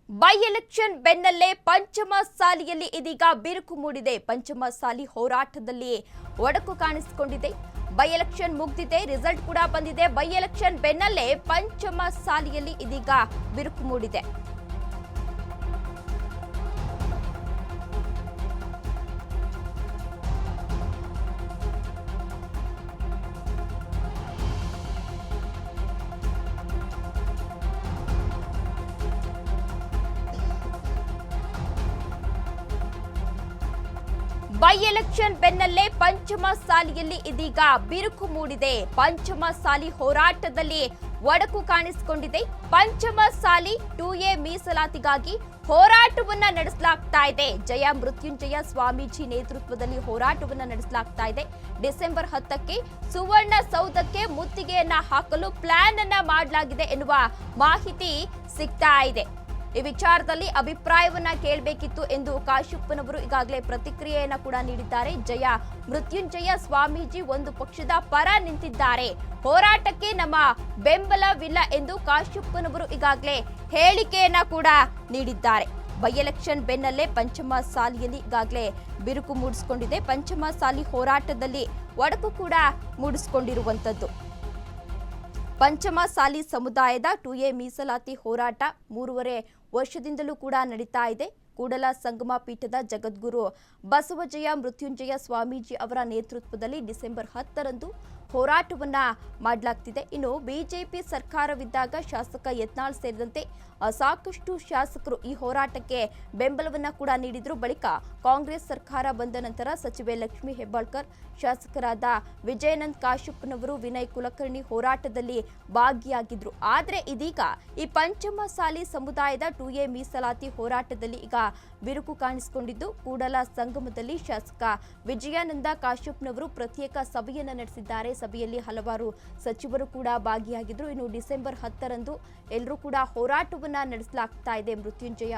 By election ಬೆನ್ನಲ್ಲೇ ಪಂಚಮಸಾಲಿಯಲ್ಲಿ ಇದೀಗ ಬಿರುಕು ಮೂಡಿದೆ. ಪಂಚಮಸಾಲಿ ಹೋರಾಟದಲ್ಲಿ ಒಡಕು ಕಾಣಿಸಿಕೊಂಡಿದೆ. ಬೈ ಎಲೆಕ್ಷನ್ ಮುಗಿದಿದೆ, ರಿಸಲ್ಟ್ ಕೂಡ ಬಂದಿದೆ. ಬೈ ಎಲೆಕ್ಷನ್ ಬೆನ್ನಲ್ಲೇ ಪಂಚಮಸಾಲಿಯಲ್ಲಿ ಇದೀಗ ಬಿರುಕು ಮೂಡಿದೆ. ಬೈ ಎಲೆಕ್ಷನ್ ಬೆನ್ನಲ್ಲೇ ಪಂಚಮಸಾಲಿಯಲ್ಲಿ ಇದೀಗ ಬಿರುಕು ಮೂಡಿದೆ. ಪಂಚಮಸಾಲಿ ಹೋರಾಟದಲ್ಲಿ ಒಡಕು ಕಾಣಿಸಿಕೊಂಡಿದೆ. ಪಂಚಮಸಾಲಿ 2A ಮೀಸಲಾತಿಗಾಗಿ ಹೋರಾಟವನ್ನ ನಡೆಸಲಾಗ್ತಾ ಇದೆ. ಜಯ ಮೃತ್ಯುಂಜಯ ಸ್ವಾಮೀಜಿ ನೇತೃತ್ವದಲ್ಲಿ ಹೋರಾಟವನ್ನ ನಡೆಸಲಾಗ್ತಾ ಇದೆ. ಡಿಸೆಂಬರ್ 10ಕ್ಕೆ ಸುವರ್ಣಸೌಧಕ್ಕೆ ಮುತ್ತಿಗೆಯನ್ನ ಹಾಕಲು ಪ್ಲಾನ್ ಅನ್ನ ಮಾಡಲಾಗಿದೆ ಎನ್ನುವ ಮಾಹಿತಿ ಸಿಗ್ತಾ ಇದೆ. ಈ ವಿಚಾರದಲ್ಲಿ ಅಭಿಪ್ರಾಯವನ್ನ ಕೇಳಬೇಕಿತ್ತು ಎಂದು ಕಾಶ್ಯಪ್ಪನವರು ಈಗಾಗಲೇ ಪ್ರತಿಕ್ರಿಯೆಯನ್ನ ಕೂಡ ನೀಡಿದ್ದಾರೆ. ಜಯ ಮೃತ್ಯುಂಜಯ ಸ್ವಾಮೀಜಿ ಒಂದು ಪಕ್ಷದ ಪರ ನಿಂತಿದ್ದಾರೆ, ಹೋರಾಟಕ್ಕೆ ನಮ್ಮ ಬೆಂಬಲವಿಲ್ಲ ಎಂದು ಕಾಶ್ಯಪ್ಪನವರು ಈಗಾಗಲೇ ಹೇಳಿಕೆಯನ್ನ ಕೂಡ ನೀಡಿದ್ದಾರೆ. ಬೈ ಎಲೆಕ್ಷನ್ ಬೆನ್ನಲ್ಲೇ ಪಂಚಮಸಾಲಿಯಲ್ಲಿ ಈಗಾಗಲೇ ಬಿರುಕು ಮೂಡಿಸಿಕೊಂಡಿದೆ. ಪಂಚಮಸಾಲಿ ಹೋರಾಟದಲ್ಲಿ ಒಡಕು ಕೂಡ ಮೂಡಿಸಿಕೊಂಡಿರುವಂತದ್ದು. ಪಂಚಮಸಾಲಿ ಸಮುದಾಯದ 2A ಮೀಸಲಾತಿ ಹೋರಾಟ 3.5 ವರ್ಷದಿಂದಲೂ ಕೂಡ ನಡೀತಾ ಇದೆ. ಕೂಡಲ ಸಂಗಮ ಪೀಠದ ಜಗದ್ಗುರು ಬಸವಜಯ ಮೃತ್ಯುಂಜಯ ಸ್ವಾಮೀಜಿ ಅವರ ನೇತೃತ್ವದಲ್ಲಿ ಡಿಸೆಂಬರ್ 10ರಂದು ಹೋರಾಟವನ್ನ ಮಾಡಲಾಗ್ತಿದೆ. ಇನ್ನು ಬಿಜೆಪಿ ಸರ್ಕಾರವಿದ್ದಾಗ ಶಾಸಕ ಯತ್ನಾಳ್ ಸೇರಿದಂತೆ ಸಾಕಷ್ಟು ಶಾಸಕರು ಈ ಹೋರಾಟಕ್ಕೆ ಬೆಂಬಲವನ್ನ ಕೂಡ ನೀಡಿದ್ರು. ಬಳಿಕ ಕಾಂಗ್ರೆಸ್ ಸರ್ಕಾರ ಬಂದ ನಂತರ ಸಚಿವೆ ಲಕ್ಷ್ಮೀ ಹೆಬ್ಬಾಳ್ಕರ್, ಶಾಸಕರಾದ ವಿಜಯಾನಂದ್ ಕಾಶ್ಯಪ್ಪನವರು, ವಿನಯ್ ಕುಲಕರ್ಣಿ ಹೋರಾಟದಲ್ಲಿ ಭಾಗಿಯಾಗಿದ್ರು. ಆದರೆ ಇದೀಗ ಈ ಪಂಚಮಸಾಲಿ ಸಮುದಾಯದ 2A ಮೀಸಲಾತಿ ಹೋರಾಟದಲ್ಲಿ ಈಗ ಬಿರುಕು ಕಾಣಿಸಿಕೊಂಡಿದ್ದು, ಕೂಡಲ ಸಂಗಮದಲ್ಲಿ ಶಾಸಕ ವಿಜಯಾನಂದ ಕಾಶ್ಯಪ್ಪನವರು ಪ್ರತ್ಯೇಕ ಸಭೆಯನ್ನು ನಡೆಸಿದ್ದಾರೆ. ಸಭೆಯಲ್ಲಿ ಹಲವಾರು ಸಚಿವರು ಕೂಡ ಭಾಗಿಯಾಗಿದ್ರು. ಇನ್ನು ಡಿಸೆಂಬರ್ 10ರಂದು ಎಲ್ಲರೂ ಕೂಡ ಹೋರಾಟವನ್ನ ನಡೆಸಲಾಗ್ತಾ ಇದೆ. ಮೃತ್ಯುಂಜಯ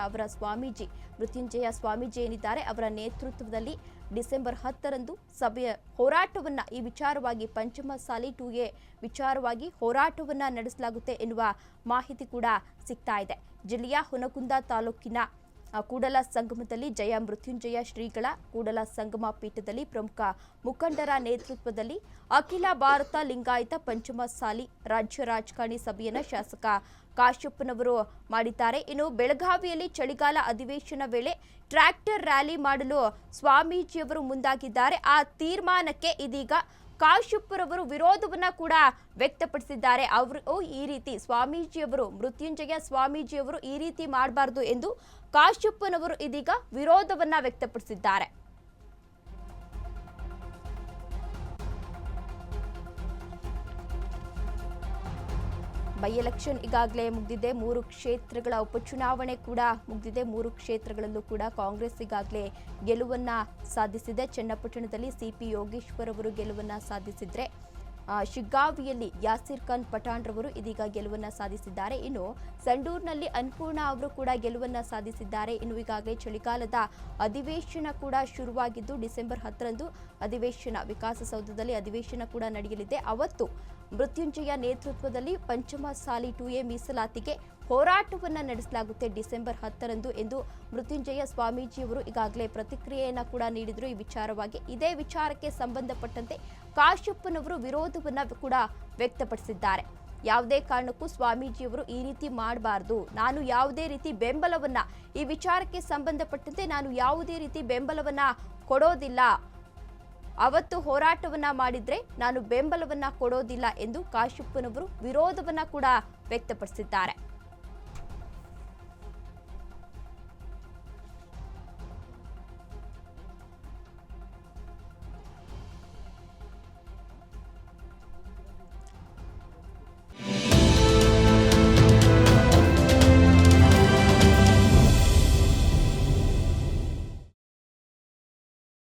ಸ್ವಾಮೀಜಿ ಏನಿದ್ದಾರೆ ಅವರ ನೇತೃತ್ವದಲ್ಲಿ ಡಿಸೆಂಬರ್ 10ರಂದು ಸಭೆಯ ಹೋರಾಟವನ್ನ ಈ ವಿಚಾರವಾಗಿ ಪಂಚಮಸಾಲಿ 2A ವಿಚಾರವಾಗಿ ಹೋರಾಟವನ್ನ ನಡೆಸಲಾಗುತ್ತೆ ಎನ್ನುವ ಮಾಹಿತಿ ಕೂಡ ಸಿಗ್ತಾ ಇದೆ. ಜಿಲ್ಲೆಯ ಹುನಗುಂದ ತಾಲೂಕಿನ ಕೂಡಲ ಸಂಗಮದಲ್ಲಿ ಜಯ ಮೃತ್ಯುಂಜಯ ಶ್ರೀಗಳ ಕೂಡಲ ಸಂಗಮ ಪೀಠದಲ್ಲಿ ಪ್ರಮುಖ ಮುಖಂಡರ ನೇತೃತ್ವದಲ್ಲಿ ಅಖಿಲ ಭಾರತ ಲಿಂಗಾಯತ ಪಂಚಮಸಾಲಿ ರಾಜ್ಯ ರಾಜಕಾರಣಿ ಸಭೆಯನ್ನು ಶಾಸಕ ಕಾಶ್ಯಪ್ಪನವರು ಮಾಡಿದ್ದಾರೆ. ಇನ್ನು ಬೆಳಗಾವಿಯಲ್ಲಿ ಚಳಿಗಾಲ ಅಧಿವೇಶನ ವೇಳೆ ಟ್ರ್ಯಾಕ್ಟರ್ ರ್ಯಾಲಿ ಮಾಡಲು ಸ್ವಾಮೀಜಿಯವರು ಮುಂದಾಗಿದ್ದಾರೆ. ಆ ತೀರ್ಮಾನಕ್ಕೆ ಇದೀಗ ಕಾಶ್ಯಪ್ಪರವರು ವಿರೋಧವನ್ನ ಕೂಡ ವ್ಯಕ್ತಪಡಿಸಿದ್ದಾರೆ. ಅವರು ಈ ರೀತಿ ಮೃತ್ಯುಂಜಯ ಸ್ವಾಮೀಜಿಯವರು ಈ ರೀತಿ ಮಾಡಬಾರದು ಎಂದು ಕಾಶ್ಯಪ್ಪನವರು ಇದೀಗ ವಿರೋಧವನ್ನ ವ್ಯಕ್ತಪಡಿಸಿದ್ದಾರೆ. ಬೈ ಎಲೆಕ್ಷನ್ ಈಗಾಗಲೇ ಮುಗಿದಿದೆ. 3 ಕ್ಷೇತ್ರಗಳ ಉಪಚುನಾವಣೆ ಕೂಡ ಮುಗಿದಿದೆ. 3 ಕ್ಷೇತ್ರಗಳಲ್ಲೂ ಕೂಡ ಕಾಂಗ್ರೆಸ್ ಈಗಾಗಲೇ ಗೆಲುವನ್ನ ಸಾಧಿಸಿದೆ. ಚನ್ನಪಟ್ಟಣದಲ್ಲಿ CP ಯೋಗೇಶ್ವರ್ ಅವರು ಗೆಲುವನ್ನ ಸಾಧಿಸಿದ್ರೆ, ಶಿಗ್ಗಾವಿಯಲ್ಲಿ ಯಾಸಿರ್ ಖಾನ್ ಪಠಾಣ್ ರವರು ಇದೀಗ ಗೆಲುವನ್ನ ಸಾಧಿಸಿದ್ದಾರೆ. ಇನ್ನು ಸಂಡೂರಿನಲ್ಲಿ ಅನ್ನಪೂರ್ಣ ಅವರು ಕೂಡ ಗೆಲುವನ್ನ ಸಾಧಿಸಿದ್ದಾರೆ. ಇನ್ನು ಈಗಾಗಲೇ ಚಳಿಗಾಲದ ಅಧಿವೇಶನ ಕೂಡ ಶುರುವಾಗಿದ್ದು, ಡಿಸೆಂಬರ್ 10ರಂದು ಅಧಿವೇಶನ ವಿಕಾಸಸೌಧದಲ್ಲಿ ಅಧಿವೇಶನ ಕೂಡ ನಡೆಯಲಿದೆ. ಅವತ್ತು ಮೃತ್ಯುಂಜಯ ನೇತೃತ್ವದಲ್ಲಿ ಪಂಚಮಸಾಲಿ 2A ಮೀಸಲಾತಿಗೆ ಹೋರಾಟವನ್ನ ನಡೆಸಲಾಗುತ್ತೆ ಡಿಸೆಂಬರ್ 10ರಂದು ಎಂದು ಮೃತ್ಯುಂಜಯ ಸ್ವಾಮೀಜಿಯವರು ಈಗಾಗಲೇ ಪ್ರತಿಕ್ರಿಯೆಯನ್ನ ಕೂಡ ನೀಡಿದ್ರು. ಈ ವಿಚಾರವಾಗಿ ಇದೇ ವಿಚಾರಕ್ಕೆ ಸಂಬಂಧಪಟ್ಟಂತೆ ಕಾಶ್ಯಪ್ಪನವರು ವಿರೋಧವನ್ನ ಕೂಡ ವ್ಯಕ್ತಪಡಿಸಿದ್ದಾರೆ. ಯಾವುದೇ ಕಾರಣಕ್ಕೂ ಸ್ವಾಮೀಜಿಯವರು ಈ ರೀತಿ ಮಾಡಬಾರದು, ನಾನು ಯಾವುದೇ ರೀತಿ ಬೆಂಬಲವನ್ನ ಈ ವಿಚಾರಕ್ಕೆ ಸಂಬಂಧಪಟ್ಟಂತೆ ನಾನು ಯಾವುದೇ ರೀತಿ ಬೆಂಬಲವನ್ನ ಕೊಡೋದಿಲ್ಲ, ಅವತ್ತು ಹೋರಾಟವನ್ನ ಮಾಡಿದ್ರೆ ನಾನು ಬೆಂಬಲವನ್ನ ಕೊಡೋದಿಲ್ಲ ಎಂದು ಕಾಶ್ಯಪ್ಪನವರು ವಿರೋಧವನ್ನ ಕೂಡ ವ್ಯಕ್ತಪಡಿಸಿದ್ದಾರೆ.